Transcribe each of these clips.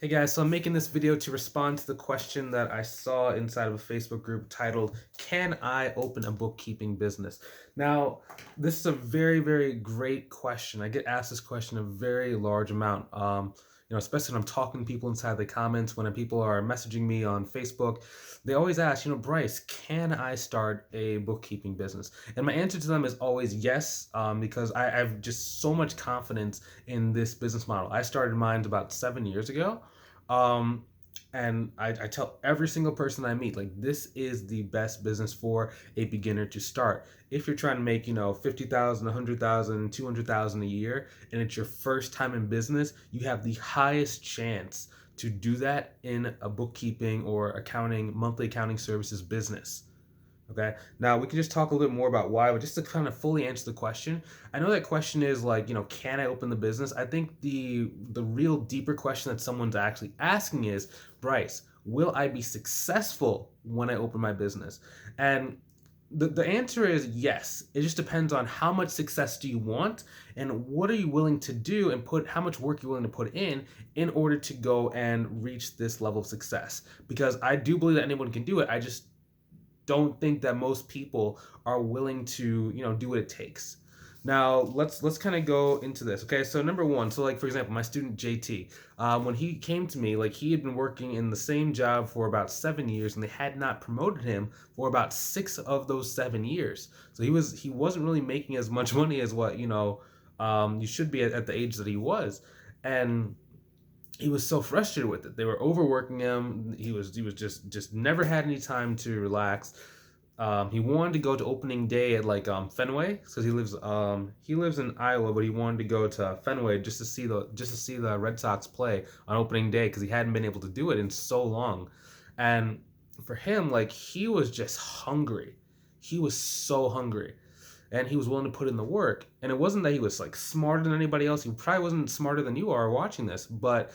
Hey guys, so I'm making this video to respond to the question that I saw inside of a Facebook group titled, "Can I open a bookkeeping business?" Now, this is a very, very great question. I get asked this question a very large amount. Especially when I'm talking to people inside the comments, when people are messaging me on Facebook, they always ask, Bryce, can I start a bookkeeping business? And my answer to them is always yes, because I have just so much confidence in this business model. I started mine about 7 years ago. Um, and I tell every single person I meet, like, this is the best business for a beginner to start. If you're trying to make, 50,000, 100,000, 200,000 a year, and it's your first time in business, you have the highest chance to do that in a bookkeeping or accounting, monthly accounting services business. Okay. Now we can just talk a little bit more about why, but just to kind of fully answer the question, I know that question is like, can I open the business? I think the real deeper question that someone's actually asking is, Bryce, will I be successful when I open my business? And the answer is yes. It just depends on how much success do you want and what are you willing to do and put how much work you're willing to put in order to go and reach this level of success. Because I do believe that anyone can do it. I just don't think that most people are willing to, do what it takes. Now let's kind of go into this. Okay, so number one, so like for example, my student JT, when he came to me, like he had been working in the same job for about 7 years, and they had not promoted him for about 6 of those 7 years. So he wasn't really making as much money as what you should be at the age that he was, and he was so frustrated with it. They were overworking him. He was just never had any time to relax. He wanted to go to opening day at like Fenway because he lives in Iowa, but he wanted to go to Fenway just to see the Red Sox play on opening day because he hadn't been able to do it in so long. And for him, like he was just hungry. He was so hungry, and he was willing to put in the work. And it wasn't that he was like smarter than anybody else. He probably wasn't smarter than you are watching this, but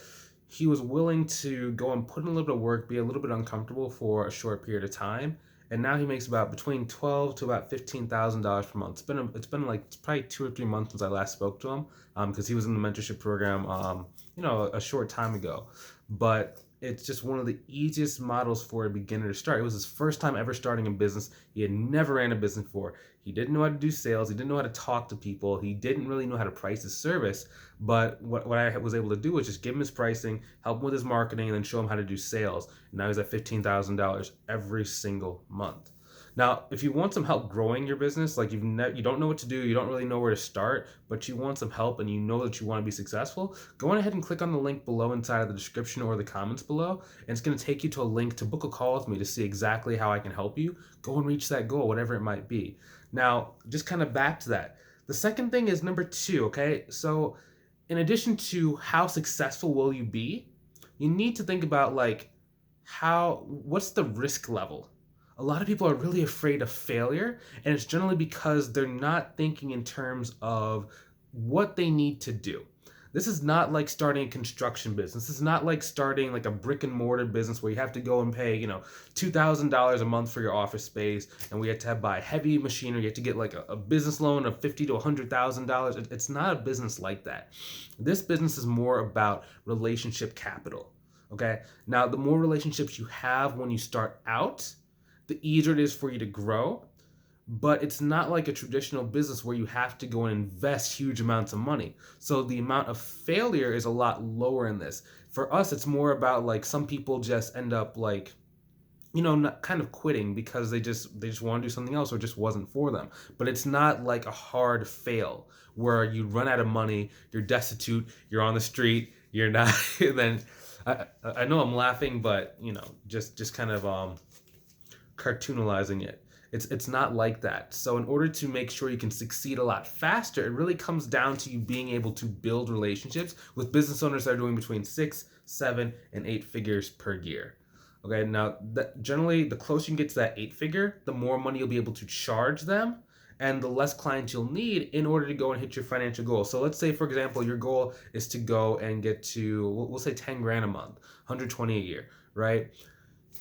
he was willing to go and put in a little bit of work, be a little bit uncomfortable for a short period of time. And now he makes about between $12,000 to about $15,000 per month. It's been like it's probably 2 or 3 months since I last spoke to him, because he was in the mentorship program, a short time ago. But it's just one of the easiest models for a beginner to start. It was his first time ever starting a business. He had never ran a business before. He didn't know how to do sales. He didn't know how to talk to people. He didn't really know how to price his service. But what I was able to do was just give him his pricing, help him with his marketing, and then show him how to do sales. And now he's at $15,000 every single month. Now, if you want some help growing your business, like you don't know what to do, you don't really know where to start, but you want some help and you know that you want to be successful, go on ahead and click on the link below inside of the description or the comments below, and it's going to take you to a link to book a call with me to see exactly how I can help you go and reach that goal, whatever it might be. Now, just kind of back to that. The second thing is number two, okay? So, in addition to how successful will you be, you need to think about like what's the risk level. A lot of people are really afraid of failure, and it's generally because they're not thinking in terms of what they need to do. This is not like starting a construction business. This is not like starting like a brick and mortar business where you have to go and pay, $2,000 a month for your office space, and we have to buy heavy machinery. You have to get like a business loan of $50,000 to $100,000. It's not a business like that. This business is more about relationship capital. Okay. Now, the more relationships you have when you start out, the easier it is for you to grow. But it's not like a traditional business where you have to go and invest huge amounts of money. So the amount of failure is a lot lower in this. For us, it's more about like some people just end up like, not kind of quitting because they just want to do something else or it just wasn't for them. But it's not like a hard fail where you run out of money, you're destitute, you're on the street, you're not. Then I know I'm laughing, but just kind of cartoonalizing it. It's not like that. So in order to make sure you can succeed a lot faster, it really comes down to you being able to build relationships with business owners that are doing between 6, 7, and 8 figures per year. Okay, now generally the closer you get to that 8 figure, the more money you'll be able to charge them and the less clients you'll need in order to go and hit your financial goal. So let's say, for example, your goal is to go and get to, we'll say 10 grand a month, 120 a year, right?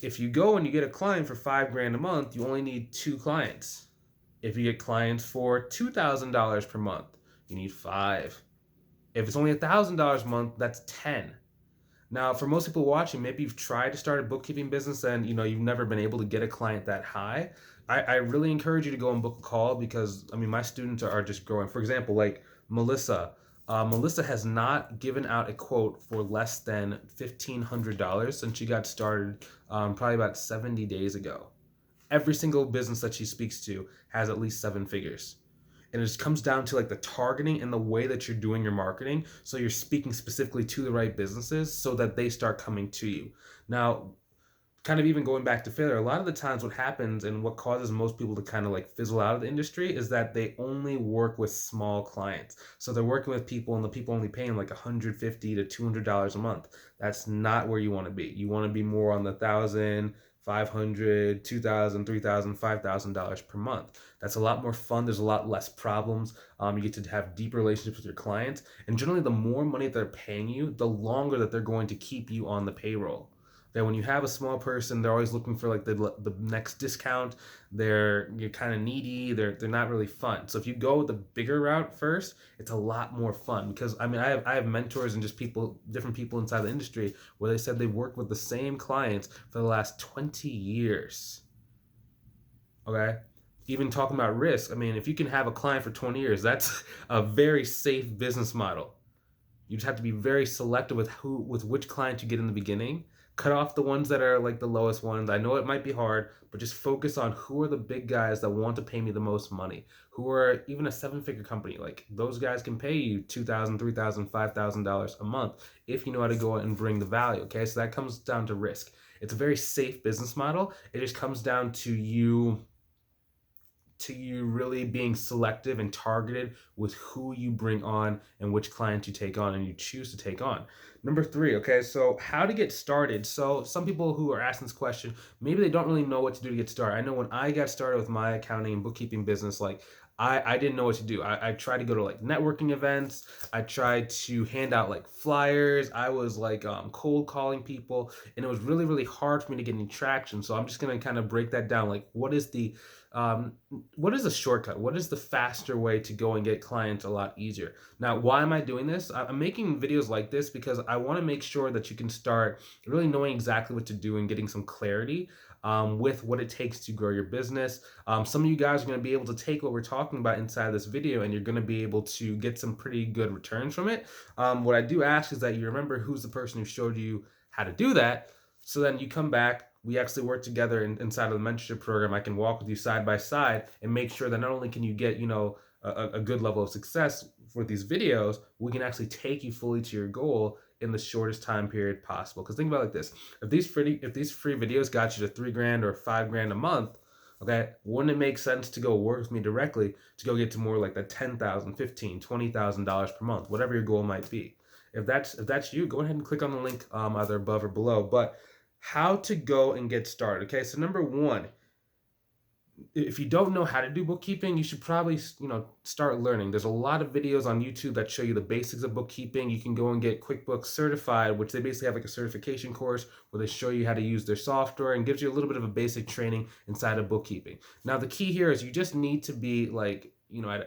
If you go and you get a client for 5 grand a month, you only need 2 clients. If you get clients for $2,000 per month, you need 5. If it's only $1,000 a month, that's 10. Now, for most people watching, maybe you've tried to start a bookkeeping business and you've never been able to get a client that high. I really encourage you to go and book a call because my students are just growing. For example, like Melissa. Melissa has not given out a quote for less than $1,500 since she got started probably about 70 days ago. Every single business that she speaks to has at least seven figures. And it just comes down to like the targeting and the way that you're doing your marketing. So you're speaking specifically to the right businesses so that they start coming to you. Now, kind of even going back to failure, a lot of the times what happens and what causes most people to kind of like fizzle out of the industry is that they only work with small clients. So they're working with people and the people only paying like $150 to $200 a month. That's not where you want to be. You want to be more on the $1,000, $500, $2,000, $3,000, $5,000 per month. That's a lot more fun. There's a lot less problems. You get to have deep relationships with your clients. And generally, the more money that they're paying you, the longer that they're going to keep you on the payroll. That when you have a small person, they're always looking for like the next discount. You're kind of needy. They're not really fun. So if you go the bigger route first, it's a lot more fun because I have mentors and just different people inside the industry where they said they've worked with the same clients for the last 20 years. Okay. Even talking about risk, if you can have a client for 20 years, that's a very safe business model. You just have to be very selective with which clients you get in the beginning. Cut off the ones that are like the lowest ones. I know it might be hard, but just focus on who are the big guys that want to pay me the most money. Who are even a seven-figure company. Like those guys can pay you $2,000, $3,000, $5,000 a month if you know how to go out and bring the value. Okay, so that comes down to risk. It's a very safe business model. It just comes down to you really being selective and targeted with who you bring on and which clients you take on and you choose to take on. Number 3, okay, so how to get started. So some people who are asking this question, maybe they don't really know what to do to get started. I know when I got started with my accounting and bookkeeping business, like I didn't know what to do. I tried to go to like networking events. I tried to hand out like flyers. I was like cold calling people, and it was really, really hard for me to get any traction. So I'm just gonna kind of break that down. Like, what is the shortcut? What is the faster way to go and get clients a lot easier? Now, why am I doing this? I'm making videos like this because I want to make sure that you can start really knowing exactly what to do and getting some clarity with what it takes to grow your business. Some of you guys are going to be able to take what we're talking about inside this video and you're going to be able to get some pretty good returns from it. What I do ask is that you remember who's the person who showed you how to do that. So then you come back, we actually work together inside of the mentorship program. I can walk with you side by side and make sure that not only can you get, a good level of success with these videos, we can actually take you fully to your goal in the shortest time period possible. Because think about it like this: if these free videos got you to $3,000 or $5,000 a month, okay, wouldn't it make sense to go work with me directly to go get to more like the $10,000, $15,000, $20,000 per month, whatever your goal might be? If that's you, go ahead and click on the link either above or below. But how to go and get started. Okay, so number 1, if you don't know how to do bookkeeping, you should probably start learning. There's a lot of videos on YouTube that show you the basics of bookkeeping. You can go and get QuickBooks certified, which they basically have like a certification course where they show you how to use their software and gives you a little bit of a basic training inside of bookkeeping. Now the key here is you just need to be like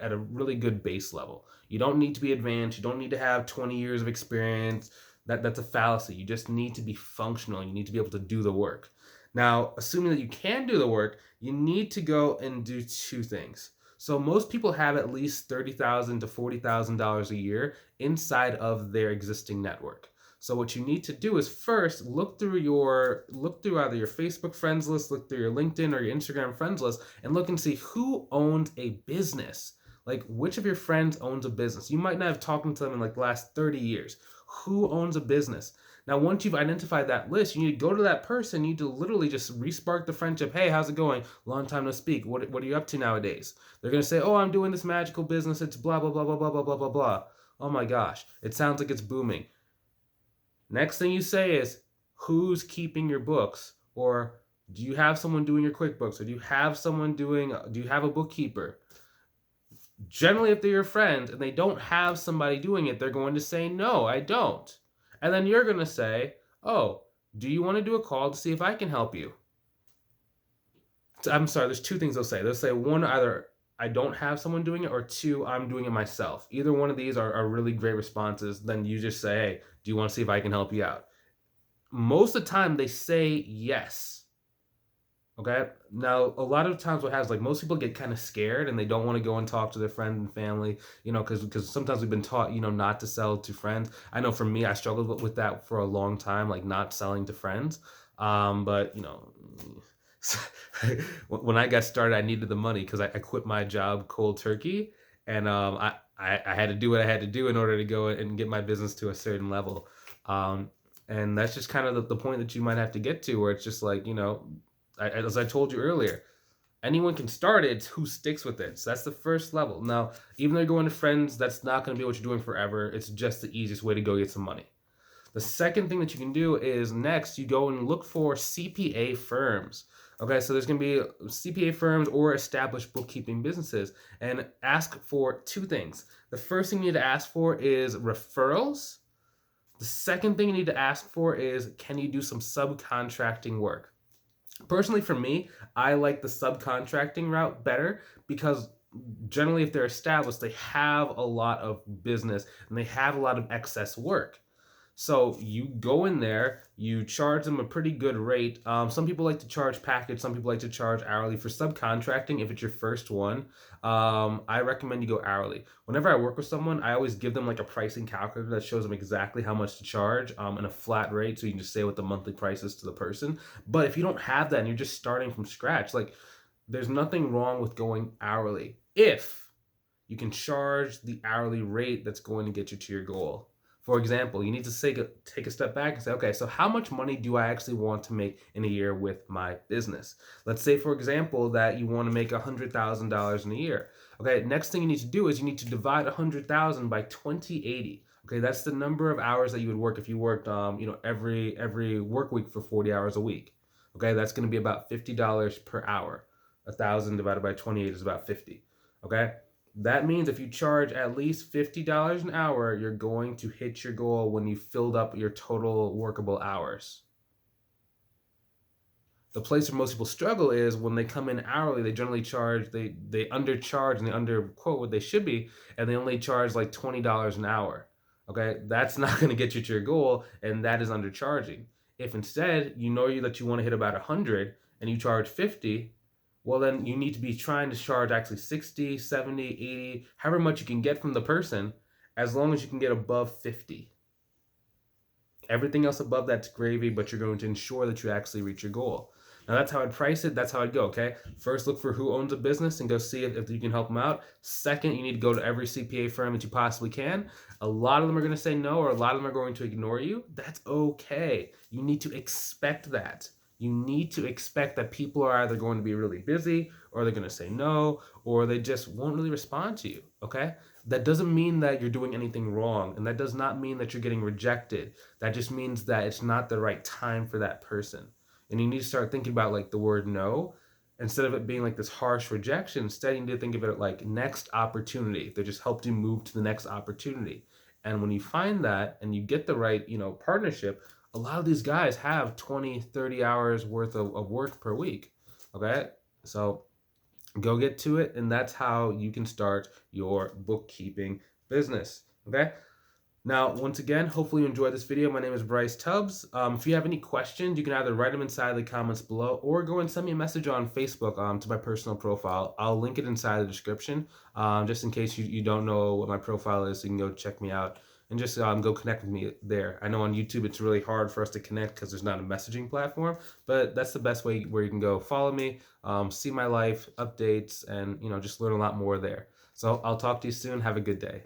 at a really good base level. You don't need to be advanced. You don't need to have 20 years of experience. That's a fallacy. You just need to be functional. You need to be able to do the work. Now, assuming that you can do the work, you need to go and do 2 things. So most people have at least $30,000 to $40,000 a year inside of their existing network. So what you need to do is first look through either your Facebook friends list, look through your LinkedIn or your Instagram friends list, and look and see who owns a business. Like, which of your friends owns a business? You might not have talked to them in like the last 30 years. Who owns a business? Now, once you've identified that list, you need to go to that person. You need to literally just re-spark the friendship. Hey, how's it going? Long time no speak. What are you up to nowadays? They're going to say, oh, I'm doing this magical business. It's blah, blah, blah, blah, blah, blah, blah, blah, blah. Oh my gosh. It sounds like it's booming. Next thing you say is, who's keeping your books? Or do you have someone doing your QuickBooks? Or do you have a bookkeeper? Generally, if they're your friend and they don't have somebody doing it, they're going to say, no, I don't. And then you're going to say, oh, do you want to do a call to see if I can help you? I'm sorry, there's 2 things they'll say. They'll say, 1, either I don't have someone doing it, or 2, I'm doing it myself. Either one of these are really great responses. Then you just say, hey, do you want to see if I can help you out? most of the time they say yes. Okay. Now, a lot of times what happens, like most people get kind of scared and they don't want to go and talk to their friends and family, because sometimes we've been taught, not to sell to friends. I know for me, I struggled with that for a long time, like not selling to friends. But when I got started, I needed the money because I quit my job cold turkey, and I had to do what I had to do in order to go and get my business to a certain level. Um, and that's just kind of the point that you might have to get to, where it's just like, as I told you earlier, anyone can start it. It's who sticks with it. So that's the first level. Now, even though you're going to friends, that's not going to be what you're doing forever. It's just the easiest way to go get some money. The second thing that you can do is next, you go and look for CPA firms. Okay, so there's going to be CPA firms or established bookkeeping businesses, and ask for two things. The first thing you need to ask for is referrals. The second thing you need to ask for is, can you do some subcontracting work? Personally, for me, I like the subcontracting route better because generally, if they're established, they have a lot of business and they have a lot of excess work. So you go in there, you charge them a pretty good rate. Some people like to charge package, some people like to charge hourly. For subcontracting, if it's your first one, I recommend you go hourly. Whenever I work with someone, I always give them like a pricing calculator that shows them exactly how much to charge and a flat rate, so you can just say what the monthly price is to the person. But if you don't have that and you're just starting from scratch, like there's nothing wrong with going hourly if you can charge the hourly rate that's going to get you to your goal. For example, you need to take a step back and say, okay, so how much money do I actually want to make in a year with my business? Let's say, for example, that you want to make $100,000 in a year. Okay, next thing you need to do is you need to divide 100,000 by 2080. Okay, that's the number of hours that you would work if you worked, every work week for 40 hours a week. Okay, that's going to be about $50 per hour. 1,000 divided by 28 is about 50. Okay. That means if you charge at least $50 an hour, you're going to hit your goal when you filled up your total workable hours. The place where most people struggle is when they come in hourly, they generally charge, they undercharge and they underquote what they should be, and they only charge like $20 an hour. Okay, that's not going to get you to your goal, and that is undercharging. If instead that you want to hit about 100 and you charge 50, well, then you need to be trying to charge actually 60, 70, 80, however much you can get from the person, as long as you can get above 50. Everything else above that's gravy, but you're going to ensure that you actually reach your goal. Now, that's how I'd price it. That's how I'd go, okay? First, look for who owns a business and go see if you can help them out. Second, you need to go to every CPA firm that you possibly can. A lot of them are going to say no, or a lot of them are going to ignore you. That's okay. You need to expect that. You need to expect that people are either going to be really busy, or they're going to say no, or they just won't really respond to you, okay? That doesn't mean that you're doing anything wrong, and that does not mean that you're getting rejected. That just means that it's not the right time for that person. And you need to start thinking about like the word no, instead of it being like this harsh rejection. Instead, you need to think of it like next opportunity. They just helped you move to the next opportunity. And when you find that and you get the right, partnership, a lot of these guys have 20, 30 hours worth of work per week. Okay. So go get to it. And that's how you can start your bookkeeping business. Okay. Now, once again, hopefully you enjoyed this video. My name is Bryce Tubbs. If you have any questions, you can either write them inside the comments below or go and send me a message on Facebook to my personal profile. I'll link it inside the description just in case you don't know what my profile is, so you can go check me out and just go connect with me there. I know on YouTube it's really hard for us to connect because there's not a messaging platform, but that's the best way where you can go follow me, see my life updates, and just learn a lot more there. So I'll talk to you soon. Have a good day.